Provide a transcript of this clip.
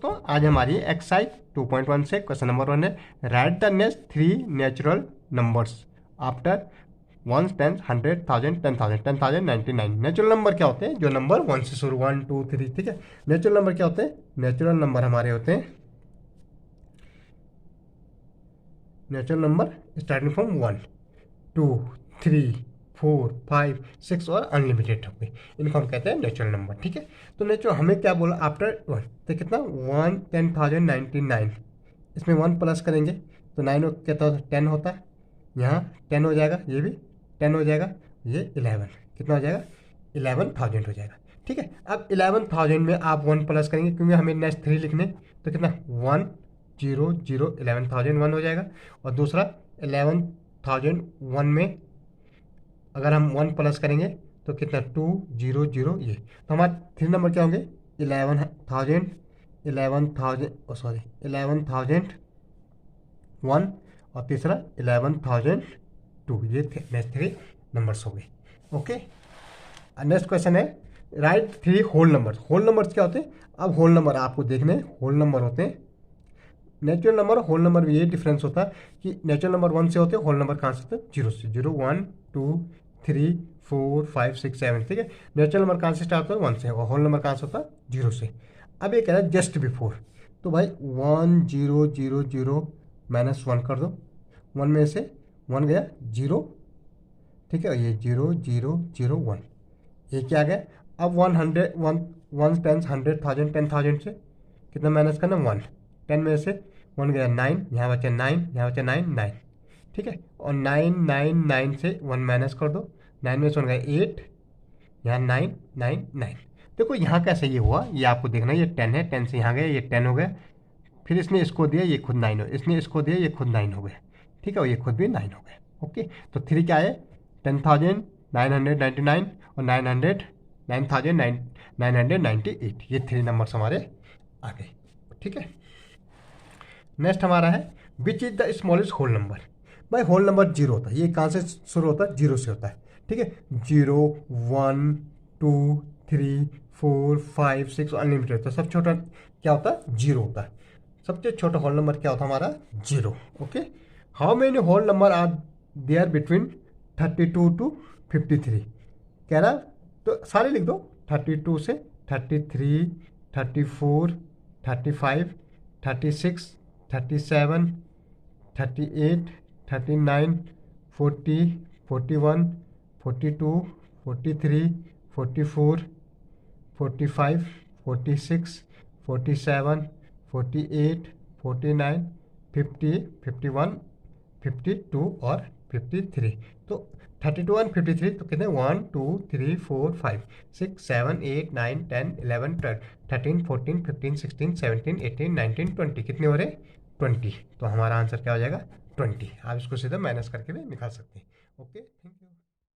दोस्तों, आज हमारी एक्सरसाइज 2.1 से क्वेश्चन नंबर 1 है, right the next 3 natural numbers after 1, 10, 100, 1000, 10,000, 10,099। Natural number क्या होते हैं? जो नंबर 1 से शुरू, 1, 2, 3, ठीक है। नेचुरल नंबर क्या होते हैं? नेचुरल नंबर हमारे होते हैं, नेचुरल नंबर स्टार्टिंग फ्रॉम 1, 2, 3, 4, 5, 6 और अनलिमिटेड हो गई, इनको हम कहते हैं नेचुरल नंबर, ठीक है। तो नेचुरल हमें क्या बोला? आफ्टर 1, तो कितना 1, 10,099, इसमें 1 प्लस करेंगे तो 9 कितना 10 होता है, यहाँ 10 हो जाएगा, ये भी 10 हो जाएगा, ये 11 कितना हो जाएगा? 11,000 हो जाएगा, ठीक है। अब 11,000 में आप 1 प्लस करेंगे क्योंकि हमें नेक्स्ट 3 लिखने, तो कितना 1, 0, 0, 11,001 हो जाएगा। और दूसरा 11,001 में अगर हम 1 प्लस करेंगे तो कितना 2, 0, 0 ये, तो हमारे 3 नंबर क्या होंगे? 11,000, 11,001 और तीसरा 11,002, ये नेक्स्ट 3 नंबर्स हो गए, ओके। नेक्स्ट क्वेश्चन है, write 3 whole numbers. Whole numbers क्या होते हैं? अब होल नंबर आपको देखने, होल नंबर होते हैं नेचुरल नंबर, होल नंबर में ये डिफरेंस होता है कि नेचुरल नंबर 1 से होते हैं, होल नंबर कहाँ से होते हैं? 0 से। 0, 1, 2, 3, 4, 5, 6, 7, ठीक है। नेचुरल नंबर कहाँ से स्टार्ट होता है? 1 से, और होल नंबर कहाँ से होता है? 0 से। अब ये कह रहा है जस्ट बिफोर, तो भाई 1, 0, 0, 0 -1 कर दो, 1 में से 1 गया 0, ठीक है, ये 0, 0, 0, 1, ये क्या आ गया? अब 100, 1, 10, 100, 1000, 10,000 से कितना माइनस करना? 1, 10 में से 1 गया 9, यहाँ बचा 9, यहाँ बचा 9, 9, ठीक है। और 9, 9, 9 से 1 माइनस कर दो, 9 में से 1 गया 8, यहाँ 9, 9, 9। देखो यहाँ कैसे ये हुआ, ये आपको देखना, ये 10 है, 10 से यहाँ गया, ये 10 हो गया, फिर इसने इसको दिया, ये खुद 9 हो, इसने इसको दिया, ये खुद 9 हो गया, ठीक है, और ये खुद भी 9 हो गया, ओके। तो 3 क्या है? 10,999 और 998, ये 3 नंबर्स हमारे आ गए, ठीक है। नेक्स्ट हमारा है, which is the smallest whole number. भाई होल नंबर 0 होता है, ये कहाँ से शुरू होता है? 0 से होता है, ठीक है। 0, 1, 2, 3, 4, 5, 6 अनलिमिटेड होता है, सब छोटा क्या होता है? 0 होता है। सबसे छोटा होल नंबर क्या होता है हमारा? 0, okay. How many whole number are there between 32 to 53? कह रहा, तो सारे लिख दो, 32 से 33, 34, 35, 36, 37, 38, 39, 40, 41, 42, 43, 44, 45, 46, 47, 48, 49, 50, 51, 52 और 53। तो 32 और 53 तो कितने? 1, 2, 3, 4, 5, 6, 7, 8, 9, 10, 11, 12, 13, 14, 15, 16, 17, 18, 19, 20, कितने हो रहे? 20। तो हमारा आंसर क्या हो जाएगा? 20। आप इसको सीधा माइनस करके भी निकाल सकते हैं, ओके। Thank you.